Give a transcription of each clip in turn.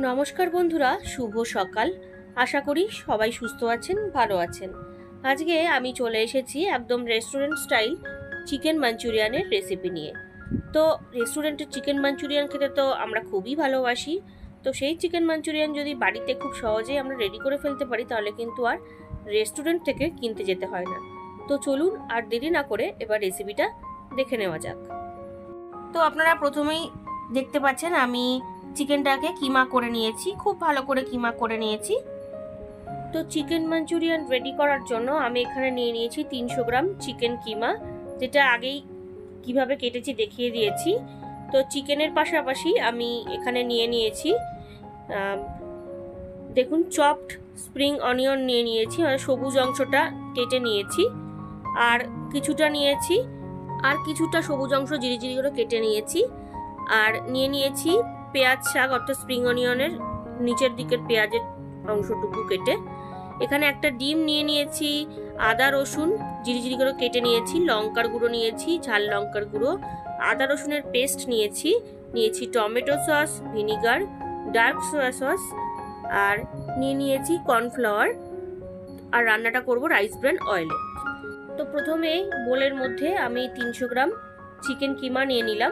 নমস্কার বন্ধুরা, শুভ সকাল। আশা করি সবাই সুস্থ আছেন, ভালো আছেন। আজকে আমি চলে এসেছি একদম রেস্টুরেন্ট স্টাইল চিকেন মাঞ্চুরিয়ানের রেসিপি নিয়ে। তো রেস্টুরেন্টের চিকেন মাঞ্চুরিয়ান খেতে তো আমরা খুবই ভালোবাসি। তো সেই চিকেন মাঞ্চুরিয়ান যদি বাড়িতে খুব সহজেই আমরা রেডি করে ফেলতে পারি, তাহলে কিন্তু আর রেস্টুরেন্ট থেকে কিনতে যেতে হয় না। তো চলুন আর দেরি না করে এবার রেসিপিটা দেখে নেওয়া যাক। তো আপনারা প্রথমেই দেখতে পাচ্ছেন আমি চিকেনটাকে কিমা করে নিয়েছি, খুব ভালো করে কিমা করে নিয়েছি। তো চিকেন মাঞ্চুরিয়ান রেডি করার জন্য আমি এখানে নিয়ে নিয়েছি 300 গ্রাম চিকেন কিমা, যেটা আগেই কিভাবে কেটেছি দেখিয়ে দিয়েছি। তো চিকেনের পাশাপাশি আমি এখানে নিয়ে নিয়েছি দেখুন চপড স্প্রিং অনিয়ন নিয়ে নিয়েছি, মানে সবুজ অংশটা কেটে নিয়েছি, আর কিছুটা সবুজ অংশ জিরি করে কেটে নিয়েছি। আর নিয়ে নিয়েছি পেঁয়াজ শাক, অর্থাৎ স্প্রিং অনিয়নের নিচের দিকের পেঁয়াজের অংশটুকু কেটে। এখানে একটা ডিম নিয়ে নিয়েছি, আদা রসুন জিরি করে কেটে নিয়েছি, লঙ্কার গুঁড়ো নিয়েছি, ঝাল লঙ্কার গুঁড়ো, আদা রসুনের পেস্ট নিয়েছি, tomato sauce, vinegar, dark soya sauce, আর নিয়ে নিয়েছি কর্নফ্লাওয়ার। আর রান্নাটা করব রাইস ব্র্যান অয়েলে। তো প্রথমে বোলের মধ্যে আমি 300 গ্রাম চিকেন কিমা নিয়ে নিলাম,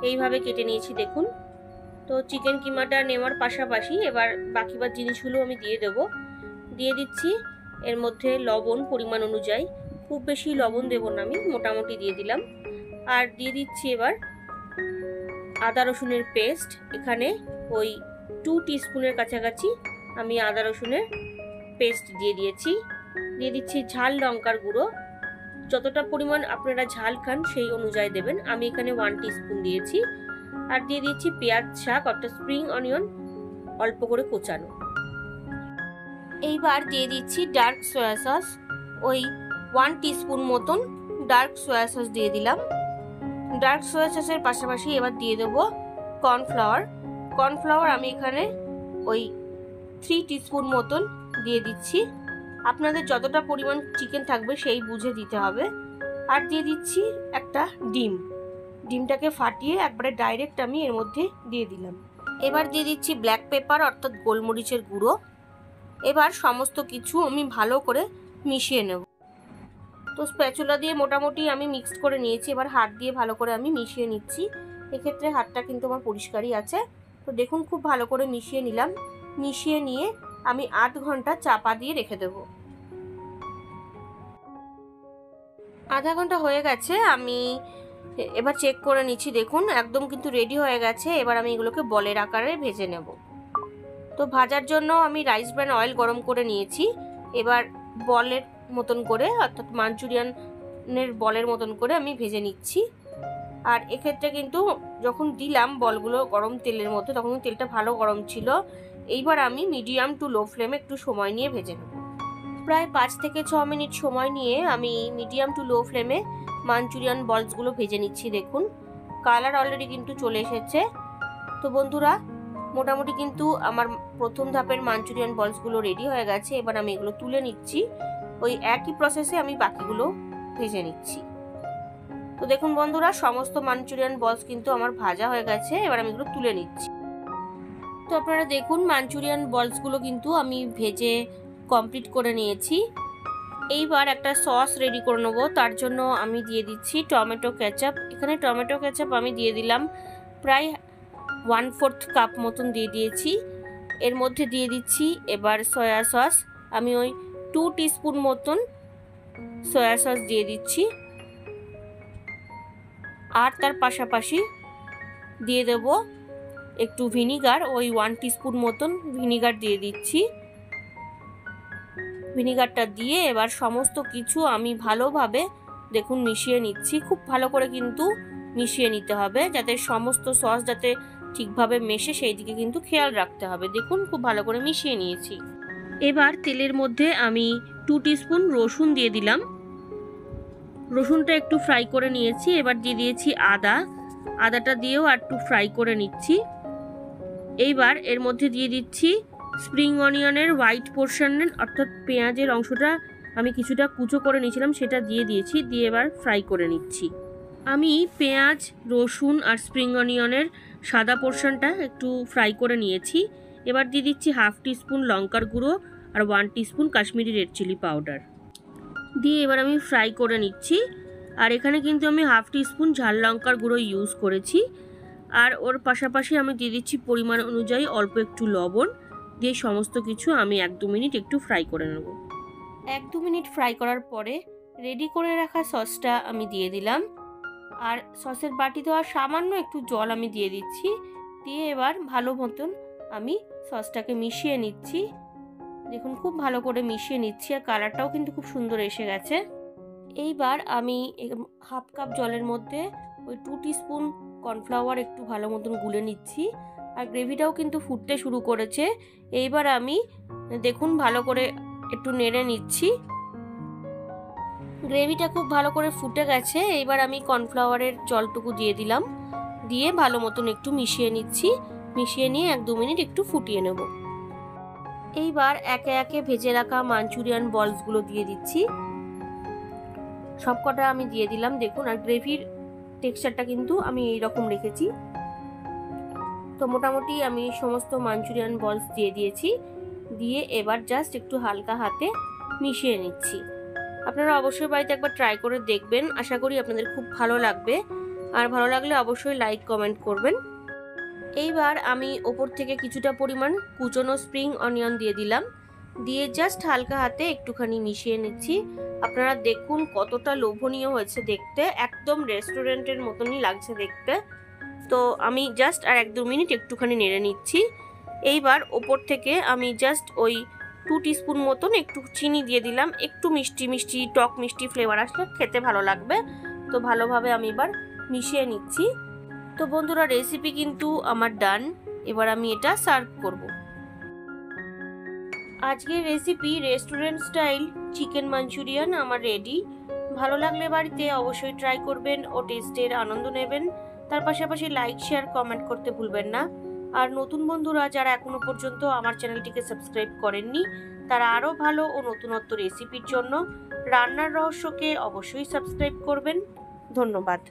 এইভাবে কেটে নিয়েছি দেখুন। তো চিকেন কিমাটা নেওয়ার পাশাপাশি এবার বাকিবার জিনিসগুলো আমি দিয়ে দিচ্ছি এর মধ্যে লবণ পরিমাণ অনুযায়ী, খুব বেশি লবণ দেব না, আমি মোটামুটি দিয়ে দিলাম। আর দিয়ে দিচ্ছি এবার আদা রসুনের পেস্ট, এখানে ওই 2 টিস্পুনের কাছাকাছি আমি আদা রসুনের পেস্ট দিয়ে দিচ্ছি ঝাল লঙ্কার গুঁড়ো, যতটা পরিমাণ আপনারা ঝাল খান সেই অনুযায়ী দেবেন, আমি এখানে 1 টিস্পুন দিয়েছি। আর দিয়ে দিচ্ছি পেঁয়াজ শাক, অর্থাৎ স্প্রিং অনিয়ন অল্প করে কোচানো। এইবার দিয়ে দিচ্ছি ডার্ক সয়া সস, ওই 1 টিস্পুন মতন ডার্ক সয়া সস দিয়ে দিলাম। ডার্ক সয়া সসের পাশাপাশি এবার দিয়ে দেবো কর্নফ্লাওয়ার আমি এখানে ওই 3 টিস্পুন মতন দিয়ে দিচ্ছি। আপনাদের যতটা পরিমাণ চিকেন থাকবে সেই বুঝে দিতে হবে। আর দিয়ে দিচ্ছি একটা ডিমটাকে ফাটিয়ে একবারে ডাইরেক্ট আমি এর মধ্যে দিয়ে দিলাম। এবার দিয়ে দিচ্ছি ব্ল্যাক পেপার, অর্থাৎ গোলমরিচের গুঁড়ো। এবার সমস্ত কিছু আমি ভালো করে মিশিয়ে নেব। তো স্প্যাচুলা দিয়ে মোটামুটি আমি মিক্সড করে নিয়েছি, এবার হাত দিয়ে ভালো করে আমি মিশিয়ে নিচ্ছি। এক্ষেত্রে হাতটা কিন্তু আমার পরিষ্কারই আছে। তো দেখুন খুব ভালো করে মিশিয়ে নিলাম। মিশিয়ে নিয়ে আমি 8 ঘন্টা চাপা দিয়ে রেখে দেব। আধা ঘন্টা হয়ে গেছে, আমি এবার চেক করে নিচ্ছি, দেখুন একদম কিন্তু রেডি হয়ে গেছে। এবার আমি এগুলোকে বলের আকারে ভেজে নেব। তো ভাজার জন্য আমি রাইস ব্র্যান অয়েল গরম করে নিয়েছি। এবার বলের মতন করে, অর্থাৎ মাঞ্চুরিয়ানের বলের মতন করে আমি ভেজে নিচ্ছি। আর এক্ষেত্রে কিন্তু যখন দিলাম বলগুলো গরম তেলের মধ্যে, তখন তেলটা ভালো গরম ছিল। এইবার আমি মিডিয়াম টু লো ফ্লেমে একটু সময় নিয়ে ভেজে নেব। প্রায় 5 থেকে 6 মিনিট সময় নিয়ে আমি মিডিয়াম টু লো ফ্লেমে মাঞ্চুরিয়ান বলসগুলো ভেজে নিচ্ছি। দেখুন কালার অলরেডি কিন্তু চলে এসেছে। তো বন্ধুরা মোটামুটি কিন্তু আমার প্রথম ধাপের মাঞ্চুরিয়ান বলসগুলো রেডি হয়ে গেছে। এবার আমি এগুলো তুলে নিচ্ছি। ওই একই প্রসেসে আমি বাকিগুলো ভেজে নিচ্ছি। তো দেখুন বন্ধুরা সমস্ত মাঞ্চুরিয়ান বলস কিন্তু আমার ভাজা হয়ে গেছে। এবার আমি এগুলো তুলে নিচ্ছি। তো আপনারা দেখুন মাঞ্চুরিয়ান বলসগুলো কিন্তু আমি ভেজে কমপ্লিট করে নিয়েছি। এইবার একটা সস রেডি করে নেবো। তার জন্য আমি দিয়ে দিচ্ছি টমেটো কেচাপ। এখানে টমেটো কেচাপ আমি দিয়ে দিলাম প্রায় 1/4 কাপ মতন দিয়ে দিয়েছি। এর মধ্যে দিয়ে দিচ্ছি এবার সয়া সস, আমি ওই 2 টিস্পুন মতন সয়া সস দিয়ে দিচ্ছি। আর তার পাশাপাশি দিয়ে দেব একটু ভিনিগার, ওই 1 টিস্পুন মতন ভিনিগার দিয়ে দিচ্ছি। ভিনিগারটা দিয়ে এবার সমস্ত কিছু আমি ভালোভাবে দেখুন মিশিয়ে নিচ্ছি। খুব ভালো করে কিন্তু মিশিয়ে নিতে হবে, যাতে সমস্ত সস যাতে ঠিকভাবে মেশে সেই দিকে কিন্তু খেয়াল রাখতে হবে। দেখুন খুব ভালো করে মিশিয়ে নিয়েছি। এবার তেলের মধ্যে আমি 2 টিস্পুন রসুন দিয়ে দিলাম। রসুনটা একটু ফ্রাই করে নিয়েছি। এবার দিয়ে দিয়েছি আদাটা দিয়েও আর একটু ফ্রাই করে নিচ্ছি। এইবার এর মধ্যে দিয়ে দিচ্ছি স্প্রিং অনিয়নের হোয়াইট পোর্শনের, অর্থাৎ পেঁয়াজের অংশটা আমি কিছুটা কুচো করে নিয়েছিলাম, সেটা দিয়ে দিয়েছি। দিয়ে এবার ফ্রাই করে নিচ্ছি। আমি পেঁয়াজ, রসুন আর স্প্রিং অনিয়নের সাদা পোর্শনটা একটু ফ্রাই করে নিয়েছি। এবার দিয়ে দিচ্ছি হাফ টিস্পুন লঙ্কার গুঁড়ো আর 1 teaspoon Kashmiri red chilli powder দিয়ে এবার আমি ফ্রাই করে নিচ্ছি। আর এখানে কিন্তু আমি হাফ টিস্পুন ঝাল লঙ্কার গুঁড়ো ইউজ করেছি। আর ওর পাশাপাশি আমি দিয়ে দিচ্ছি পরিমাণ অনুযায়ী অল্প একটু লবণ দিয়ে সমস্ত কিছু আমি 1-2 মিনিট একটু ফ্রাই করে নেব। 1-2 মিনিট ফ্রাই করার পরে রেডি করে রাখা সসটা আমি দিয়ে দিলাম। আর সসের বাটিতে আর সামান্য একটু জল আমি দিয়ে দিচ্ছি। দিয়ে এবার ভালো মতন আমি সসটাকে মিশিয়ে নিচ্ছি। দেখুন খুব ভালো করে মিশিয়ে নিচ্ছি আর কালারটাও কিন্তু খুব সুন্দর এসে গেছে। এইবার আমি হাফ কাপ জলের মধ্যে ওই 2 টিস্পুন কর্নফ্লাওয়ার একটু ভালো মতন গুলে নিচ্ছি। আর গ্রেভিটাও কিন্তু ফুটতে শুরু করেছে। এইবার আমি দেখুন ভালো করে একটু নেড়ে নিচ্ছি। গ্রেভিটা খুব ভালো করে ফুটে গেছে। এইবার আমি কর্নফ্লাওয়ারের জলটুকু দিয়ে দিলাম, দিয়ে ভালো মতন একটু মিশিয়ে নিচ্ছি। মিশিয়ে নিয়ে 1-2 মিনিট একটু ফুটিয়ে নেব। এইবার একে একে ভেজে রাখা মাঞ্চুরিয়ান বলসগুলো দিয়ে দিচ্ছি। সবকটা আমি দিয়ে দিলাম দেখুন। আর গ্রেভির টেক্সচারটা কিন্তু আমি এই রকম রেখেছি। তো মোটামুটি আমি সমস্ত মাঞ্চুরিয়ান বলস দিয়ে দিয়েছি। দিয়ে এবার জাস্ট একটু হালকা হাতে মিশিয়ে নিচ্ছি। আপনারা অবশ্যই বাড়িতে একবার ট্রাই করে দেখবেন, আশা করি আপনাদের খুব ভালো লাগবে। আর ভালো লাগলে অবশ্যই লাইক কমেন্ট করবেন। এইবার আমি ওপর থেকে কিছুটা পরিমাণ কুচনো স্প্রিং অনিয়ন দিয়ে দিলাম। দিয়ে জাস্ট হালকা হাতে একটুখানি মিশিয়ে নিচ্ছি। আপনারা দেখুন কতটা লোভনীয় হয়েছে দেখতে, একদম রেস্টুরেন্টের মতনই লাগছে দেখতে। তো আমি জাস্ট আর 1-2 মিনিট একটুখানি নেড়ে নিচ্ছি। এইবার ওপর থেকে আমি জাস্ট ওই 2 টিস্পুন মতন একটু চিনি দিয়ে দিলাম। একটু মিষ্টি মিষ্টি টক মিষ্টি ফ্লেভার আসলে খেতে ভালো লাগবে। তো ভালোভাবে আমি এবার মিশিয়ে নিচ্ছি। তো বন্ধুরা রেসিপি কিন্তু আমার ডান। এবার আমি এটা সার্ভ করব। আজকের recipe restaurant style chicken Manchurian আমার রেডি। ভালো লাগলে বাড়িতে অবশ্যই ট্রাই করবেন ও টেস্টের আনন্দ নেবেন। তার পাশাপাশি লাইক শেয়ার কমেন্ট করতে ভুলবেন না। আর নতুন বন্ধুরা যারা এখনো পর্যন্ত আমার চ্যানেলটিকে সাবস্ক্রাইব করেননি, তারা আরও ভালো ও নতুনত্ব রেসিপির জন্য রান্নার রহস্যকে অবশ্যই সাবস্ক্রাইব করবেন। ধন্যবাদ।